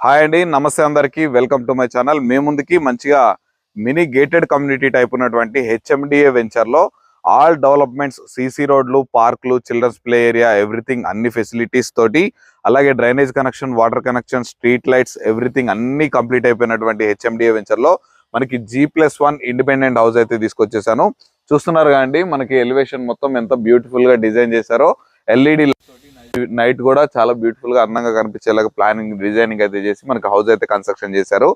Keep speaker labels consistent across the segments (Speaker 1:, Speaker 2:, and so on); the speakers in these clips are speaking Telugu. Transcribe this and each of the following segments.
Speaker 1: హాయ్ అండి, నమస్తే అందరికి. Welcome to my channel. మే ముందుకి మంచిగా మినీ గేటెడ్ కమ్యూనిటీ టైప్ ఉన్నటువంటి హెచ్ఎండిఏ వెంచర్లో ఆల్ డెవలప్మెంట్స్, సీసీ రోడ్లు, పార్కులు, చిల్డ్రన్స్ ప్లే ఏరియా, ఎవ్రీథింగ్ అన్ని ఫెసిలిటీస్ తోటి, అలాగే drainage connection, water connection, street lights, everything అన్ని కంప్లీట్ అయిపోయినటువంటి హెచ్ఎండిఏ వెంచర్లో మనకి G+1 ఇండిపెండెంట్ హౌస్ అయితే తీసుకొచ్చేసాను. చూస్తున్నారు కదండి, మనకి ఎలివేషన్ మొత్తం ఎంత బ్యూటిఫుల్ గా డిజైన్ చేశారో. ఎల్ఈడి నైట్ కూడా చాలా బ్యూటిఫుల్ గా అందంగా కనిపించేలాగా ప్లానింగ్, డిజైనింగ్ అయితే చేసి మనకి హౌస్ అయితే కన్స్ట్రక్షన్ చేశారు.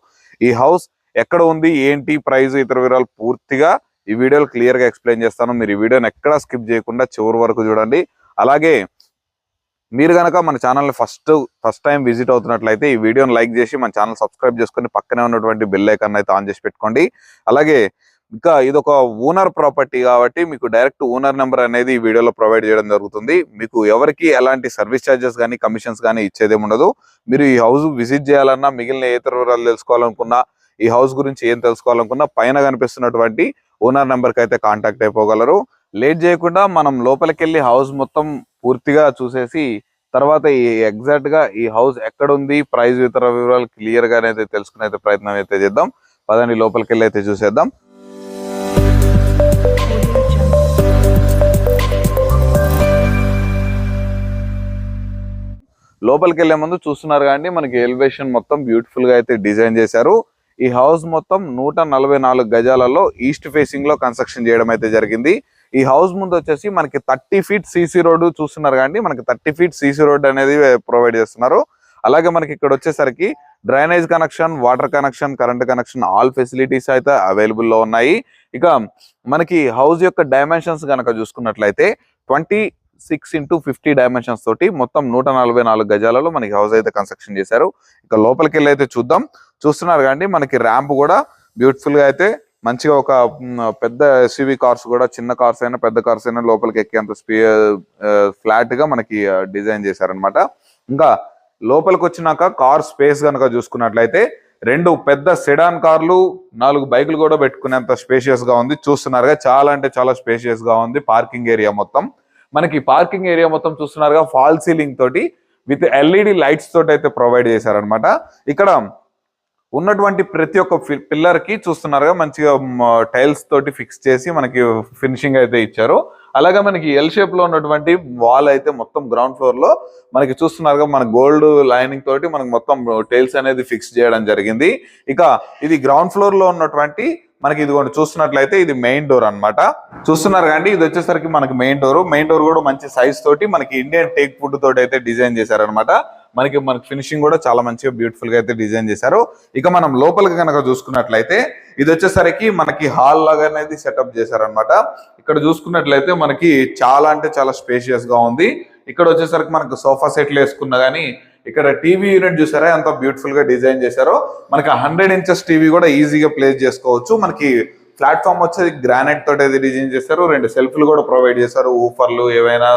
Speaker 1: ఈ హౌస్ ఎక్కడ ఉంది, ఏంటి ప్రైస్, ఇతర వివరాలు పూర్తిగా ఈ వీడియోలో క్లియర్ గా ఎక్స్ప్లెయిన్ చేస్తాను. మీరు ఈ వీడియోని ఎక్కడా స్కిప్ చేయకుండా చివరి వరకు చూడండి. అలాగే మీరు కనుక మన ఛానల్ని ఫస్ట్ టైం విజిట్ అవుతున్నట్లయితే ఈ వీడియోని లైక్ చేసి మన ఛానల్ సబ్స్క్రైబ్ చేసుకొని పక్కనే ఉన్నటువంటి బెల్ ఐకాన్ అయితే ఆన్ చేసి పెట్టుకోండి. అలాగే ఇంకా ఇది ఒక ఓనర్ ప్రాపర్టీ కాబట్టి మీకు డైరెక్ట్ ఓనర్ నెంబర్ అనేది ఈ వీడియోలో ప్రొవైడ్ చేయడం జరుగుతుంది. మీకు ఎవరికి ఎలాంటి సర్వీస్ ఛార్జెస్ కానీ కమిషన్స్ కానీ ఇచ్చేదేమి ఉండదు. మీరు ఈ హౌస్ విజిట్ చేయాలన్నా, మిగిలిన ఇతర వివరాలు తెలుసుకోవాలనుకున్నా, ఈ హౌస్ గురించి ఏం తెలుసుకోవాలనుకున్నా పైన కనిపిస్తున్నటువంటి ఓనర్ నెంబర్కి అయితే కాంటాక్ట్ అయిపోగలరు. లేట్ చేయకుండా మనం లోపలికి వెళ్ళి హౌస్ మొత్తం పూర్తిగా చూసేసి తర్వాత ఎగ్జాక్ట్ గా ఈ హౌస్ ఎక్కడ ఉంది, ప్రైస్, ఇతర వివరాలు క్లియర్ గా అయితే తెలుసుకునే ప్రయత్నం అయితే చేద్దాం. పదండి లోపలికి వెళ్ళి అయితే చూసేద్దాం. లోపలికి వెళ్లే ముందు చూస్తున్నారు కానీ మనకి ఎలివేషన్ మొత్తం బ్యూటిఫుల్ గా అయితే డిజైన్ చేశారు. ఈ హౌస్ మొత్తం 144 గజాలలో ఈస్ట్ ఫేసింగ్ లో కన్స్ట్రక్షన్ చేయడం అయితే జరిగింది. ఈ హౌస్ ముందు వచ్చేసి మనకి 30 ఫీట్ సీసీ రోడ్డు చూస్తున్నారు కానీ మనకి 30 ఫీట్ సీసీ రోడ్ అనేది ప్రొవైడ్ చేస్తున్నారు. అలాగే మనకి ఇక్కడ వచ్చేసరికి drainage connection, water connection, current connection, all facilities అయితే అవైలబుల్ లో ఉన్నాయి. ఇక మనకి హౌస్ యొక్క డైమెన్షన్స్ కనుక చూసుకున్నట్లయితే 26x50 డైమెన్షన్స్ తోటి మొత్తం 144 గజాలలో మనకి హౌస్ అయితే కన్స్ట్రక్షన్ చేశారు. ఇక లోపలికి వెళ్ళి అయితే చూద్దాం. చూస్తున్నారు కానీ మనకి ర్యాంప్ కూడా బ్యూటిఫుల్ గా అయితే మంచిగా ఒక పెద్ద ఎస్యూవీ కార్స్ కూడా, చిన్న కార్స్ అయినా పెద్ద కార్స్ అయినా లోపలికి ఎక్కేంత ఫ్లాట్ గా మనకి డిజైన్ చేశారనమాట. ఇంకా లోపలికి వచ్చినాక కార్ స్పేస్ కనుక చూసుకున్నట్లయితే 2 పెద్ద సెడాన్ కార్లు, 4 బైకులు కూడా పెట్టుకునేంత స్పేషియస్ గా ఉంది. చూస్తున్నారుగా, చాలా అంటే చాలా స్పేషియస్ గా ఉంది. పార్కింగ్ ఏరియా మొత్తం మనకి చూస్తున్నారుగా, ఫాల్ సీలింగ్ తోటి విత్ ఎల్ఈడి లైట్స్ తోటి అయితే ప్రొవైడ్ చేశారనమాట. ఇక్కడ ఉన్నటువంటి ప్రతి ఒక్క పిల్లర్ కి చూస్తున్నారుగా మంచిగా టైల్స్ తోటి ఫిక్స్ చేసి మనకి ఫినిషింగ్ అయితే ఇచ్చారు. అలాగే మనకి ఎల్ షేప్ లో ఉన్నటువంటి వాల్ అయితే మొత్తం గ్రౌండ్ ఫ్లోర్ లో మనకి చూస్తున్నారుగా మన గోల్డ్ లైనింగ్ తోటి మనకి మొత్తం టైల్స్ అనేది ఫిక్స్ చేయడం జరిగింది. ఇక ఇది గ్రౌండ్ ఫ్లోర్ లో ఉన్నటువంటి మనకి ఇదిగోండి చూస్తున్నట్లయితే ఇది మెయిన్ డోర్ అన్నమాట. చూస్తున్నారు కానీ ఇది వచ్చేసరికి మనకి మెయిన్ డోర్ కూడా మంచి సైజ్ తోటి మనకి ఇండియన్ టేక్ వుడ్ తోటి అయితే డిజైన్ చేశారనమాట. మనకి ఫినిషింగ్ కూడా చాలా మంచిగా బ్యూటిఫుల్ గా అయితే డిజైన్ చేశారు. ఇక మనం లోపలికి కనుక చూసుకున్నట్లయితే ఇది వచ్చేసరికి మనకి హాల్ లాగా అనేది సెటప్ చేశారనమాట. ఇక్కడ చూసుకున్నట్లయితే మనకి చాలా అంటే చాలా స్పేషియస్ గా ఉంది. ఇక్కడ వచ్చేసరికి మనకు సోఫా సెట్లు వేసుకున్నా గానీ ఇక్కడ టీవీ యూనిట్ చూసారా ఎంత బ్యూటిఫుల్ గా డిజైన్ చేశారో. మనకి 100 ఇంచెస్ టీవీ కూడా ఈజీగా ప్లేస్ చేసుకోవచ్చు. మనకి ప్లాట్ఫామ్ వచ్చేది గ్రానైట్ తోటి అయితే డిజైన్ చేశారు. 2 సెల్ఫ్లు కూడా ప్రొవైడ్ చేశారు. ఊఫర్లు, ఏవైనా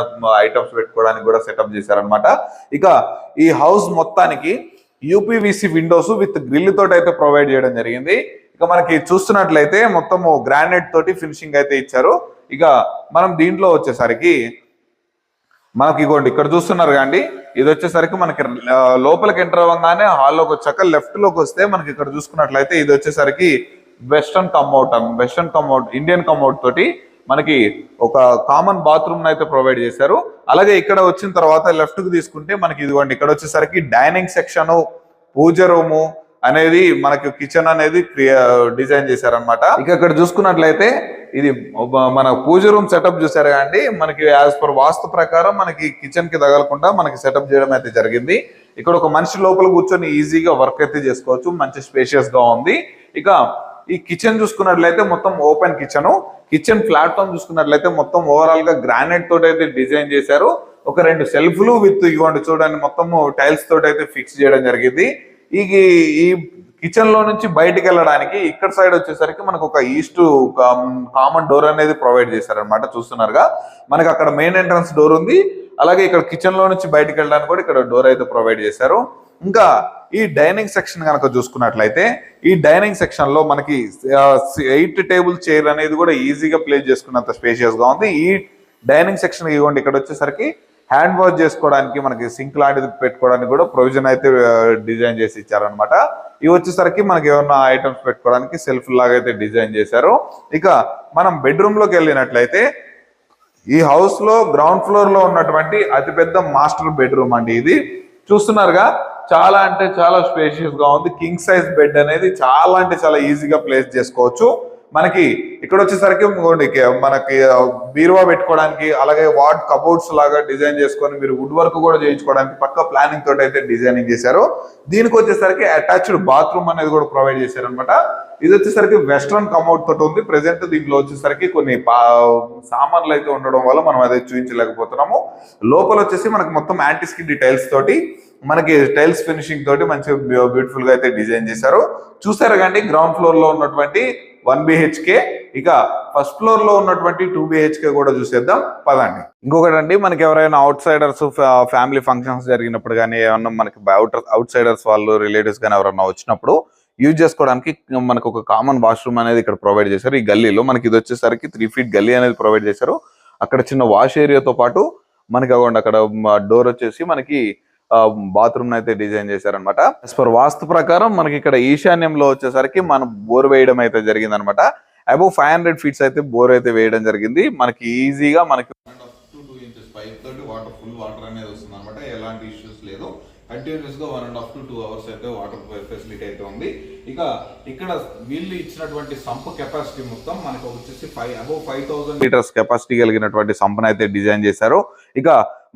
Speaker 1: ఐటమ్స్ పెట్టుకోవడానికి కూడా సెటప్ చేశారనమాట. ఇక ఈ హౌస్ మొత్తానికి యూపీవీసీ విండోస్ విత్ గ్రిల్ తోటి అయితే ప్రొవైడ్ చేయడం జరిగింది. ఇక మనకి చూస్తున్నట్లయితే మొత్తం గ్రానైట్ తోటి ఫినిషింగ్ అయితే ఇచ్చారు. ఇక మనం దీంట్లో వచ్చేసరికి మనకి ఇగోండి ఇక్కడ చూస్తున్నారు కానీ ఇది వచ్చేసరికి మనకి లోపలికి ఎంటర్ అవ్వగానే హాల్లోకి వచ్చాక లెఫ్ట్ లోకి వస్తే మనకి ఇక్కడ చూసుకున్నట్లయితే ఇది వచ్చేసరికి వెస్టర్న్ కమ్అట్ ఇండియన్ కమ్అట్ తోటి మనకి ఒక కామన్ బాత్రూమ్ అయితే ప్రొవైడ్ చేశారు. అలాగే ఇక్కడ వచ్చిన తర్వాత లెఫ్ట్ కు తీసుకుంటే మనకి ఇదిగోండి ఇక్కడ వచ్చేసరికి డైనింగ్ సెక్షన్, పూజ రూము అనేది మనకి కిచెన్ అనేది డిజైన్ చేశారనమాట. ఇక ఇక్కడ చూసుకున్నట్లయితే ఇది మన పూజ రూమ్ సెటప్ చూసారు కానీ మనకి యాజ్ పర్ వాస్తు ప్రకారం మనకి కిచెన్ కి తగలకుండా మనకి సెటప్ చేయడం అయితే జరిగింది. ఇక్కడ ఒక మనిషి లోపల కూర్చొని ఈజీగా వర్క్ అయితే చేసుకోవచ్చు. మంచి స్పేషియస్ గా ఉంది. ఇక ఈ కిచెన్ చూసుకున్నట్లయితే మొత్తం ఓపెన్ కిచెన్ ప్లాట్ఫామ్ చూసుకున్నట్లయితే మొత్తం ఓవరాల్ గా గ్రానైట్ తోటి అయితే డిజైన్ చేశారు. ఒక 2 సెల్ఫ్లు విత్ ఇవ్వండి చూడండి మొత్తం టైల్స్ తోటి అయితే ఫిక్స్ చేయడం జరిగింది. ఈ కిచెన్ లో నుంచి బయటికి వెళ్ళడానికి ఇక్కడ సైడ్ వచ్చేసరికి మనకు ఒక ఈస్ట్ కామన్ డోర్ అనేది ప్రొవైడ్ చేశారనమాట. చూస్తున్నారుగా మనకి అక్కడ మెయిన్ ఎంట్రన్స్ డోర్ ఉంది. అలాగే ఇక్కడ కిచెన్ లో నుంచి బయటికి వెళ్ళడానికి కూడా ఇక్కడ డోర్ అయితే ప్రొవైడ్ చేశారు. ఇంకా ఈ డైనింగ్ సెక్షన్ కనుక చూసుకున్నట్లయితే ఈ డైనింగ్ సెక్షన్ లో మనకి 8 టేబుల్ చైర్ అనేది కూడా ఈజీగా ప్లేస్ చేసుకున్నంత స్పేషియస్ గా ఉంది. ఈ డైనింగ్ సెక్షన్ ఇవ్వండి ఇక్కడ వచ్చేసరికి హ్యాండ్ వాష్ చేసుకోవడానికి మనకి సింక్ లాంటిది పెట్టుకోవడానికి కూడా ప్రొవిజన్ అయితే డిజైన్ చేసి ఇచ్చారనమాట. ఇవి వచ్చేసరికి మనకి ఏమన్నా ఐటమ్స్ పెట్టుకోవడానికి సెల్ఫ్ లాగా అయితే డిజైన్ చేశారు. ఇక మనం బెడ్రూమ్ లోకి వెళ్ళినట్లయితే ఈ హౌస్ లో గ్రౌండ్ ఫ్లోర్ లో ఉన్నటువంటి అతిపెద్ద మాస్టర్ బెడ్రూమ్ అండి. ఇది చూస్తున్నారుగా, చాలా అంటే చాలా స్పేషియస్ గా ఉంది. కింగ్ సైజ్ బెడ్ అనేది చాలా అంటే చాలా ఈజీగా ప్లేస్ చేసుకోవచ్చు. మనకి ఇక్కడ వచ్చేసరికి మనకి బీరువా పెట్టుకోవడానికి, అలాగే వార్డ్ కబోర్డ్స్ లాగా డిజైన్ చేసుకొని మీరు వుడ్ వర్క్ కూడా చేయించుకోవడానికి పక్క ప్లానింగ్ తోటి అయితే డిజైనింగ్ చేశారు. దీనికి వచ్చేసరికి అటాచ్డ్ బాత్రూమ్ అనేది కూడా ప్రొవైడ్ చేశారు అనమాట. ఇది వచ్చేసరికి వెస్ట్రన్ కమౌట్ తోటి ఉంది. ప్రెసెంట్ దీంట్లో వచ్చేసరికి కొన్ని సామాన్లు అయితే ఉండడం వల్ల మనం అదే చూపించలేకపోతున్నాము. లోపల వచ్చేసి మనకి మొత్తం యాంటీ స్కిడ్ టైల్స్ తోటి, మనకి టైల్స్ ఫినిషింగ్ తోటి మంచి బ్యూటిఫుల్ గా అయితే డిజైన్ చేశారు. చూసారు కానీ గ్రౌండ్ ఫ్లోర్ లో ఉన్నటువంటి 1 BHK, ఇక ఫస్ట్ ఫ్లోర్ లో ఉన్నటువంటి 2 BHK కూడా చూసేద్దాం పదండి. ఇంకొకటి అండి, మనకి ఎవరైనా అవుట్ సైడర్స్ ఫ్యామిలీ ఫంక్షన్స్ జరిగినప్పుడు కానీ, ఏమన్నా మనకి అవుట్ సైడర్స్ వాళ్ళు రిలేటివ్స్ కానీ ఎవరన్నా వచ్చినప్పుడు యూజ్ చేసుకోవడానికి మనకు ఒక కామన్ వాష్రూమ్ అనేది ఇక్కడ ప్రొవైడ్ చేశారు. ఈ గల్లీలో మనకి ఇది వచ్చేసరికి 3 feet గల్లీ అనేది ప్రొవైడ్ చేశారు. అక్కడ చిన్న వాష్ ఏరియాతో పాటు మనకి అక్కడ డోర్ వచ్చేసి మనకి బాత్రూమ్ అయితే డిజైన్ చేశారనమాట. యాజ్ పర్ వాస్తు ప్రకారం మనకి ఇక్కడ ఈశాన్యంలో వచ్చేసరికి మనం బోర్ వేయడం అయితే జరిగింది అనమాట. అబౌవ్ 500 feet అయితే బోర్ అయితే వేయడం జరిగింది. మనకి ఈజీగా మనకి 2 inches పైప్ తోటి ఫుల్ వాటర్ అనేది వస్తుంది అనమాట. ఎలాంటి ఇష్యూస్ లేదు. కంటిన్యూస్ గా 1.5 to 2 hours అయితే వాటర్ ఫెసిలిటీ అయితే ఉంది. ఇక ఇక్కడ వీళ్ళు ఇచ్చినటువంటి సంప్ కెపాసిటీ మొత్తం మనకు వచ్చేసి అబౌవ్ 5000 లీటర్స్ కెపాసిటీ కలిగినటువంటి సంప్ని అయితే డిజైన్ చేశారు. ఇక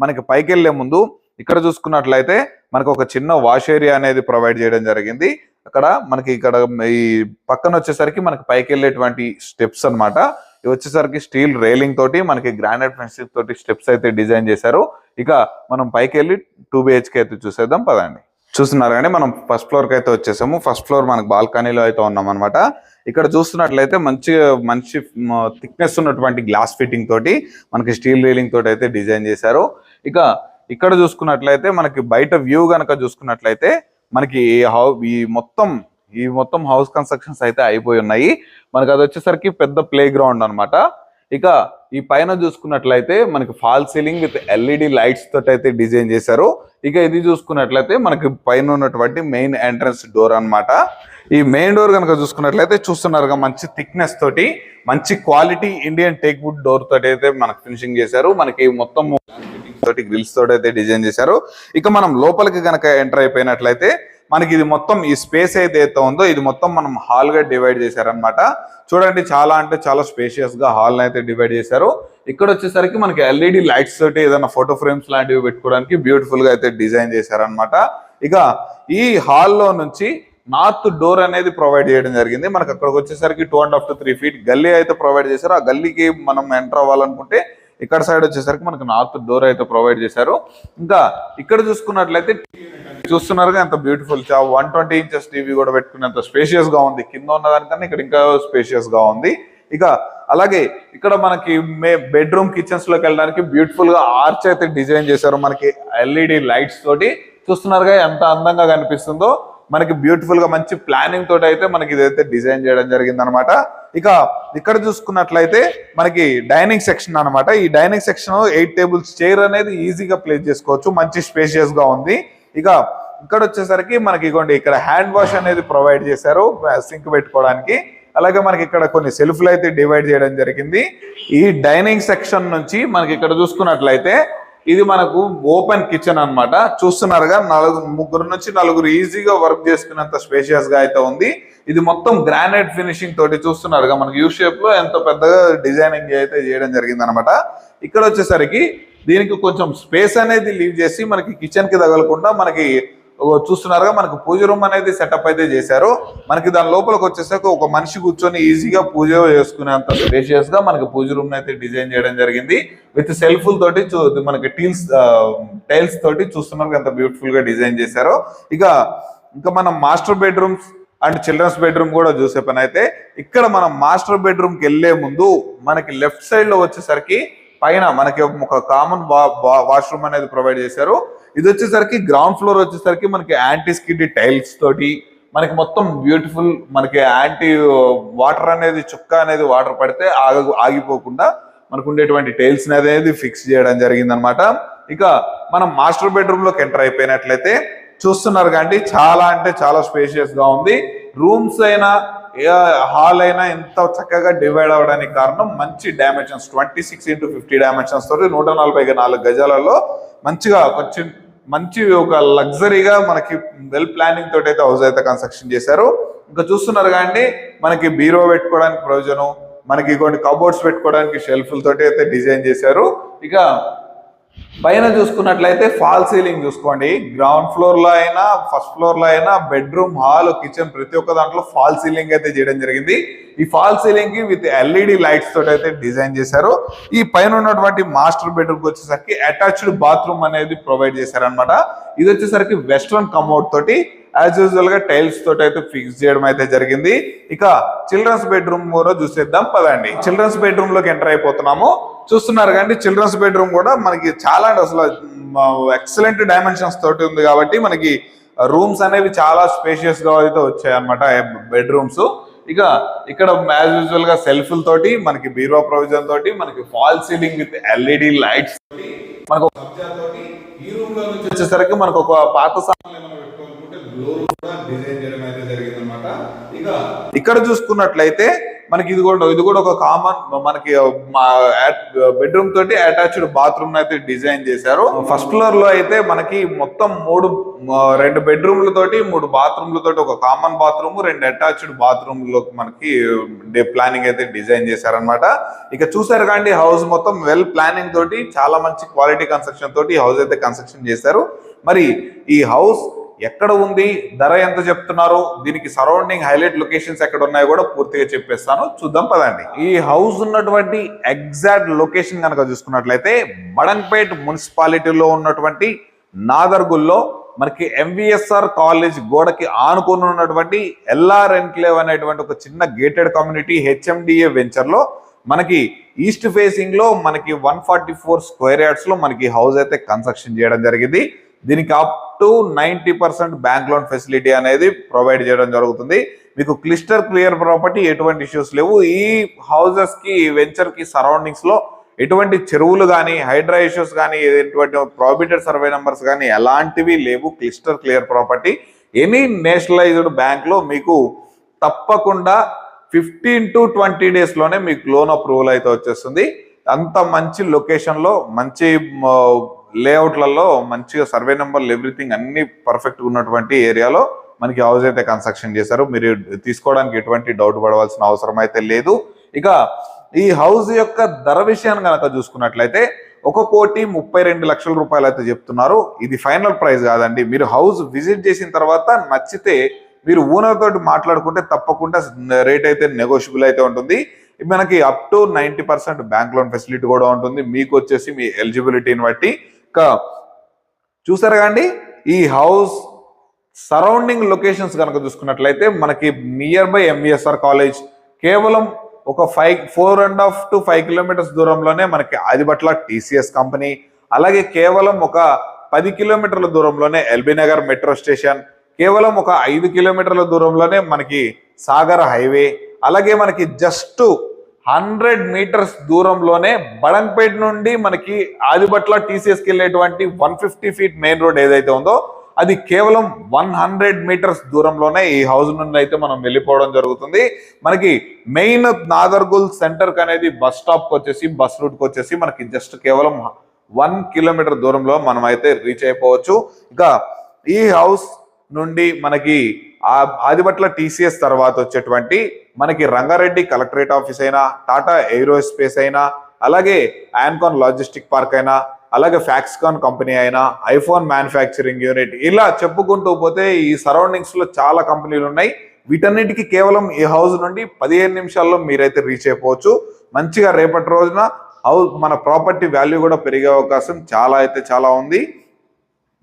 Speaker 1: మనకి పైకి వెళ్లే ముందు ఇక్కడ చూసుకున్నట్లయితే మనకు ఒక చిన్న వాష్ ఏరియా అనేది ప్రొవైడ్ చేయడం జరిగింది. అక్కడ మనకి ఇక్కడ ఈ పక్కన వచ్చేసరికి మనకి పైకి వెళ్ళేటువంటి స్టెప్స్ అనమాట. ఇవి వచ్చేసరికి స్టీల్ రైలింగ్ తోటి మనకి గ్రానైట్ ఫెన్సింగ్ తోటి స్టెప్స్ అయితే డిజైన్ చేశారు. ఇక మనం పైకి వెళ్ళి 2 BHK అయితే చూసేద్దాం పదండి. చూస్తున్నారు కానీ మనం ఫస్ట్ ఫ్లోర్ కి అయితే వచ్చేసాము. ఫస్ట్ ఫ్లోర్ మనకు బాల్కనీలో అయితే ఉన్నాం అనమాట. ఇక్కడ చూస్తున్నట్లయితే మంచి థిక్నెస్ ఉన్నటువంటి గ్లాస్ ఫిట్టింగ్ తోటి మనకి స్టీల్ రైలింగ్ తోటి అయితే డిజైన్ చేశారు. ఇక ఇక్కడ చూసుకున్నట్లయితే మనకి బయట వ్యూ కనుక చూసుకున్నట్లయితే మనకి ఈ మొత్తం హౌస్ కన్స్ట్రక్షన్స్ అయితే అయిపోయి ఉన్నాయి. మనకి అది వచ్చేసరికి పెద్ద ప్లే గ్రౌండ్ అనమాట. ఇక ఈ పైన చూసుకున్నట్లయితే మనకి fall ceiling with LED lights తోటి అయితే డిజైన్ చేశారు. ఇక ఇది చూసుకున్నట్లయితే మనకి పైన ఉన్నటువంటి మెయిన్ ఎంట్రన్స్ డోర్ అనమాట. ఈ మెయిన్ డోర్ కనుక చూసుకున్నట్లయితే చూస్తున్నారుగా, మంచి థిక్నెస్ తోటి మంచి quality Indian teak wood door తోటి అయితే మనకి ఫినిషింగ్ చేశారు. మనకి మొత్తం తోటి గ్రిల్స్ తోటి అయితే డిజైన్ చేశారు. ఇక మనం లోపలికి కనుక ఎంటర్ అయిపోయినట్లయితే మనకి ఇది మొత్తం ఈ స్పేస్ అయితే ఉందో ఇది మొత్తం మనం హాల్ గా డివైడ్ చేశారనమాట. చూడండి, చాలా అంటే చాలా స్పేషియస్ గా హాల్ అయితే డివైడ్ చేశారు. ఇక్కడ వచ్చేసరికి మనకి LED లైట్స్ తోటి ఏదైనా ఫోటో ఫ్రేమ్స్ లాంటివి పెట్టుకోవడానికి బ్యూటిఫుల్ గా అయితే డిజైన్ చేశారనమాట. ఇక ఈ హాల్లో నుంచి నార్త్ డోర్ అనేది ప్రొవైడ్ చేయడం జరిగింది. మనకి అక్కడికి వచ్చేసరికి 2.5 to 3 feet గల్లీ అయితే ప్రొవైడ్ చేశారు. ఆ గల్లీకి మనం ఎంటర్ అవ్వాలనుకుంటే ఇక్కడ సైడ్ వచ్చేసరికి మనకి నార్త్ డోర్ అయితే ప్రొవైడ్ చేశారు. ఇంకా ఇక్కడ చూసుకున్నట్లయితే చూస్తున్నారుగా ఎంత బ్యూటిఫుల్ 120 inches టీవీ కూడా పెట్టుకునేంత స్పేషియస్ గా ఉంది. కింద ఉన్నదానికన్నా ఇక్కడ ఇంకా స్పేషియస్ గా ఉంది. ఇక అలాగే ఇక్కడ మనకి బెడ్రూమ్ కిచెన్స్ లోకి వెళ్ళడానికి బ్యూటిఫుల్ గా ఆర్చ్ అయితే డిజైన్ చేశారు. మనకి LED లైట్స్ తోటి చూస్తున్నారుగా ఎంత అందంగా కనిపిస్తుందో. మనకి బ్యూటిఫుల్ గా మంచి ప్లానింగ్ తోటి అయితే మనకి ఇదైతే డిజైన్ చేయడం జరిగింది అనమాట. ఇక ఇక్కడ చూసుకున్నట్లయితే మనకి డైనింగ్ సెక్షన్ అనమాట. ఈ డైనింగ్ సెక్షన్ 8 tables చైర్ అనేది ఈజీగా ప్లేస్ చేసుకోవచ్చు. మంచి స్పేషియస్ గా ఉంది. ఇక ఇక్కడ వచ్చేసరికి మనకి ఇక్కడ హ్యాండ్ వాష్ అనేది ప్రొవైడ్ చేశారు సింక్ పెట్టుకోవడానికి. అలాగే మనకి ఇక్కడ కొన్ని సెల్ఫ్లు అయితే డివైడ్ చేయడం జరిగింది. ఈ డైనింగ్ సెక్షన్ నుంచి మనకి ఇక్కడ చూసుకున్నట్లయితే ఇది మనకు ఓపెన్ కిచెన్ అన్నమాట. చూస్తున్నారుగా, 3 నుంచి 4 ఈజీగా వర్క్ చేసుకునేంత స్పేషియస్ గా అయితే ఉంది. ఇది మొత్తం గ్రానైట్ ఫినిషింగ్ తోటి చూస్తున్నారుగా మనకి యూ షేప్ లో ఎంత పెద్దగా డిజైనింగ్ అయితే చేయడం జరిగింది అనమాట. ఇక్కడ వచ్చేసరికి దీనికి కొంచెం స్పేస్ అనేది లీవ్ చేసి మనకి కిచెన్ కి తగలకుండా మనకి చూస్తున్నారుగా మనకు పూజ రూమ్ అనేది సెటప్ అయితే చేశారు. మనకి దాని లోపలికి వచ్చేసరికి ఒక మనిషి కూర్చొని ఈజీగా పూజ చేసుకునేంత స్పేషియస్ గా మనకి పూజ రూమ్ అయితే డిజైన్ చేయడం జరిగింది. విత్ సెల్ఫ్ల తోటి మనకి టైల్స్ తోటి చూస్తున్నారు ఎంత బ్యూటిఫుల్ గా డిజైన్ చేశారో. ఇంకా మనం master bedrooms and children's bedroom కూడా చూసే పని అయితే ఇక్కడ మనం మాస్టర్ బెడ్రూమ్ కి వెళ్లే ముందు మనకి లెఫ్ట్ సైడ్ లో వచ్చేసరికి పైన మనకి ఒక కామన్ వాష్రూమ్ అనేది ప్రొవైడ్ చేశారు. ఇది వచ్చేసరికి గ్రౌండ్ ఫ్లోర్ వచ్చేసరికి మనకి యాంటీ స్కిడ్ టైల్స్ తోటి మనకి మొత్తం బ్యూటిఫుల్ మనకి యాంటీ వాటర్ అనేది చుక్క అనేది వాటర్ పడితే ఆగిపోకుండా మనకు ఉండేటువంటి టైల్స్ అనేది ఫిక్స్ చేయడం జరిగింది అనమాట. ఇక మనం మాస్టర్ బెడ్రూమ్ లోకి ఎంటర్ అయిపోయినట్లయితే చూస్తున్నారు కానీ చాలా అంటే చాలా స్పేషియస్ గా ఉంది. రూమ్స్ అయినా హాల్ అయినా ఎంత చక్కగా డివైడ్ అవ్వడానికి కారణం మంచి డైమెన్షన్స్ 26x50 డైమెన్షన్స్ తోటి 144 గజాలలో మంచిగా కొంచెం మంచి ఒక లగ్జరీగా మనకి వెల్ ప్లానింగ్ తోటి అయితే హౌస్ అయితే కన్స్ట్రక్షన్ చేశారు. ఇంకా చూస్తున్నారు కానీ మనకి బీరో పెట్టుకోవడానికి ప్రయోజనం, మనకి కొన్ని కబోర్డ్స్ పెట్టుకోవడానికి షెల్ఫ్ల తోటి అయితే డిజైన్ చేశారు. ఇక పైన చూసుకున్నట్లయితే ఫాల్ సీలింగ్ చూసుకోండి. గ్రౌండ్ ఫ్లోర్ లో అయినా ఫస్ట్ ఫ్లోర్ లో అయినా బెడ్రూమ్, హాల్, కిచెన్ ప్రతి ఒక్క దాంట్లో ఫాల్ సీలింగ్ అయితే చేయడం జరిగింది. ఈ ఫాల్ సీలింగ్ కి విత్ ఎల్ఈడి లైట్స్ తోటి అయితే డిజైన్ చేశారు. ఈ పైన ఉన్నటువంటి మాస్టర్ బెడ్రూమ్ వచ్చేసరికి అటాచ్డ్ బాత్రూమ్ అనేది ప్రొవైడ్ చేశారనమాట. ఇది వచ్చేసరికి వెస్ట్రన్ కమోడ్ తోటి యాజ్ యూజువల్ గా టైల్స్ తోటి అయితే ఫిక్స్ చేయడం అయితే జరిగింది. ఇక చిల్డ్రన్స్ బెడ్రూమ్ కూడా చూసేద్దాం పదండి. చిల్డ్రన్స్ బెడ్రూమ్ లోకి ఎంటర్ అయిపోతున్నాము. చూస్తున్నారు కానీ చిల్డ్రన్స్ బెడ్రూమ్ కూడా మనకి చాలా అసలు ఎక్సలెంట్ డైమెన్షన్స్ తోటి ఉంది కాబట్టి మనకి రూమ్స్ అనేవి చాలా స్పేషియస్ గా అయితే వచ్చాయి అనమాట బెడ్రూమ్స్. ఇక ఇక్కడ యాజ్ యూజువల్ గా సెల్ఫ్ల తోటి మనకి బీరో ప్రొవిజన్ తోటి మనకి fall ceiling with LED lights తోటి మనకు ఈ రూమ్ లో నుంచి వచ్చేసరికి మనకు ఒక పాత సామాన్లు డిజైన్ చేయడం అయితే జరిగింది అనమాట. ఇక ఇక్కడ చూసుకున్నట్లయితే మనకి ఇది కూడా ఒక కామన్ మనకి బెడ్రూమ్ తోటి అటాచ్డ్ బాత్రూమ్ అయితే డిజైన్ చేశారు. ఫస్ట్ ఫ్లోర్ లో అయితే మనకి మొత్తం 2 బెడ్రూమ్ల తోటి 3 బాత్రూమ్ల తోటి ఒక కామన్ బాత్రూమ్, 2 అటాచ్డ్ బాత్రూమ్ లో మనకి ప్లానింగ్ అయితే డిజైన్ చేశారనమాట. ఇక చూసారు కానీ హౌస్ మొత్తం వెల్ ప్లానింగ్ తోటి చాలా మంచి క్వాలిటీ కన్స్ట్రక్షన్ తోటి హౌస్ అయితే కన్స్ట్రక్షన్ చేశారు. మరి ఈ హౌస్ ఎక్కడ ఉంది, ధర ఎంత చెప్తున్నారు, దీనికి సరౌండింగ్ హైలైట్ లొకేషన్స్ ఎక్కడ ఉన్నాయో కూడా పూర్తిగా చెప్పేస్తాను, చూద్దాం పదండి. ఈ హౌస్ ఉన్నటువంటి ఎగ్జాక్ట్ లొకేషన్ కనుక చూసుకున్నట్లయితే బడంగ్పేట్ మున్సిపాలిటీలో ఉన్నటువంటి నాదర్గుల్లో మనకి ఎంవిఎస్ఆర్ కాలేజ్ గోడకి ఆనుకుని ఉన్నటువంటి ఎల్ఆర్ ఎన్క్లేవ్ అనేటువంటి ఒక చిన్న గేటెడ్ కమ్యూనిటీ హెచ్ఎండిఏ వెంచర్ లో మనకి ఈస్ట్ ఫేసింగ్ లో మనకి 144 స్క్వేర్ యార్డ్స్ లో మనకి హౌస్ అయితే కన్స్ట్రక్షన్ చేయడం జరిగింది. దీనికి up to 90% bank loan facility అనేది ప్రొవైడ్ చేయడం జరుగుతుంది. మీకు క్లియర్ ప్రాపర్టీ, ఎటువంటి ఇష్యూస్ లేవు. ఈ హౌసెస్ కి వెంచర్ కి సరౌండింగ్స్ లో ఎటువంటి చెరువులు కానీ హైడ్రా ఇష్యూస్ కానీ ఎటువంటి ప్రాబిటెడ్ సర్వే నెంబర్స్ కానీ ఎలాంటివి లేవు. Clear property. Any nationalised bank లో మీకు తప్పకుండా 15 to 20 days లోనే మీకు లోన్ అప్రూవల్ అయితే వచ్చేస్తుంది. అంత మంచి లొకేషన్ లో మంచి లేఅవుట్లలో మంచిగా సర్వే నెంబర్లు ఎవ్రీథింగ్ అన్ని పర్ఫెక్ట్ ఉన్నటువంటి ఏరియాలో మనకి హౌస్ అయితే కన్స్ట్రక్షన్ చేశారు. మీరు తీసుకోవడానికి ఎటువంటి డౌట్ పడవలసిన అవసరం అయితే లేదు. ఇక ఈ హౌస్ యొక్క ధర విషయాన్ని కనుక చూసుకున్నట్లయితే 1,32,00,000 రూపాయలు అయితే చెప్తున్నారు. ఇది ఫైనల్ ప్రైస్ కాదండి. మీరు హౌస్ విజిట్ చేసిన తర్వాత నచ్చితే మీరు ఓనర్ తోటి మాట్లాడుకుంటే తప్పకుండా రేట్ అయితే నెగోషియబుల్ అయితే ఉంటుంది. మనకి up to 90% bank loan facility కూడా ఉంటుంది. మీకు వచ్చేసి మీ ఎలిజిబిలిటీని బట్టి. చూసారు కండి ఈ హౌస్ సరౌండింగ్ లొకేషన్స్ కనుక చూసుకున్నట్లయితే మనకి నియర్ బై ఎంవిఎస్ఆర్ కాలేజ్ కేవలం ఒక 4.5 to 5 kilometers దూరంలోనే మనకి ఆదిబట్ల టీసీఎస్ కంపెనీ, అలాగే కేవలం ఒక 10 kilometerల దూరంలోనే ఎల్బీ నగర్ మెట్రో స్టేషన్, కేవలం ఒక 5 kilometerల దూరంలోనే మనకి సాగర్ హైవే, అలాగే మనకి జస్ట్ 100 meters దూరంలోనే బడంగ్పేట్ నుండి మనకి ఆదిబట్ల టీసీఎస్కి వెళ్ళేటువంటి 150 feet మెయిన్ రోడ్ ఏదైతే ఉందో అది కేవలం 100 meters దూరంలోనే ఈ హౌస్ నుండి అయితే మనం వెళ్ళిపోవడం జరుగుతుంది. మనకి మెయిన్ నాదర్గుల్ సెంటర్ కి అనేది బస్ స్టాప్ కి వచ్చేసి బస్ రూట్ కి వచ్చేసి మనకి జస్ట్ కేవలం 1 kilometer దూరంలో మనం అయితే రీచ్ అయిపోవచ్చు. ఇక ఈ హౌస్ నుండి మనకి ఆదిబట్ల టీసీఎస్ తర్వాత వచ్చేటువంటి మనకి రంగారెడ్డి కలెక్టరేట్ ఆఫీస్ అయినా, టాటా ఏరోస్పేస్ అయినా, అలాగే ఆన్కాన్ లాజిస్టిక్ పార్క్ అయినా, అలాగే ఫ్యాక్స్కాన్ కంపెనీ అయినా, ఐఫోన్ మ్యానుఫ్యాక్చరింగ్ యూనిట్, ఇలా చెప్పుకుంటూ పోతే ఈ సరౌండింగ్స్ లో చాలా కంపెనీలు ఉన్నాయి. వీటన్నిటికీ కేవలం ఈ హౌస్ నుండి 15 నిమిషాల్లో మీరైతే రీచ్ అయిపోవచ్చు. మంచిగా రేపటి రోజున హౌస్ మన ప్రాపర్టీ వాల్యూ కూడా పెరిగే అవకాశం చాలా ఉంది.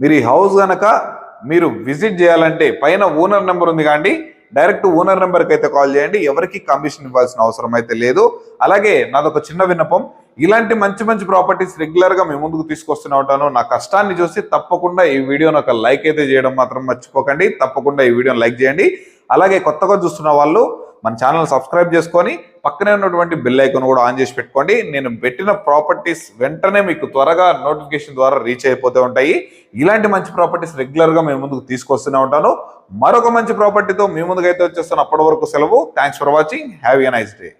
Speaker 1: మీరు ఈ హౌస్ గనక మీరు విజిట్ చేయాలంటే పైన ఓనర్ నెంబర్ ఉంది కానీ డైరెక్ట్ ఓనర్ నెంబర్కి అయితే కాల్ చేయండి. ఎవరికి కమిషన్ ఇవ్వాల్సిన అవసరం అయితే లేదు. అలాగే నాదొక చిన్న విన్నపం, ఇలాంటి మంచి ప్రాపర్టీస్ రెగ్యులర్ గా మీ ముందుకు తీసుకొస్తూనే ఉంటాను. నా కష్టాన్ని చూసి తప్పకుండా ఈ వీడియోని ఒక లైక్ అయితే చేయడం మాత్రం మర్చిపోకండి. తప్పకుండా ఈ వీడియోని లైక్ చేయండి. అలాగే కొత్తగా చూస్తున్న వాళ్ళు మన ఛానల్ సబ్స్క్రైబ్ చేసుకొని పక్కనే ఉన్నటువంటి బెల్ ఐకాన్ కూడా ఆన్ చేసి పెట్టుకోండి. నేను పెట్టిన ప్రాపర్టీస్ వెంటనే మీకు త్వరగా నోటిఫికేషన్ ద్వారా రీచ్ అయిపోతూ ఉంటాయి. ఇలాంటి మంచి ప్రాపర్టీస్ రెగ్యులర్గా మేము ముందుకు తీసుకొస్తూనే ఉంటాను. మరొక మంచి ప్రాపర్టీతో మీ ముందుకైతే వచ్చేస్తాను. అప్పటి వరకు సెలవు. Thanks for watching. Have a nice day.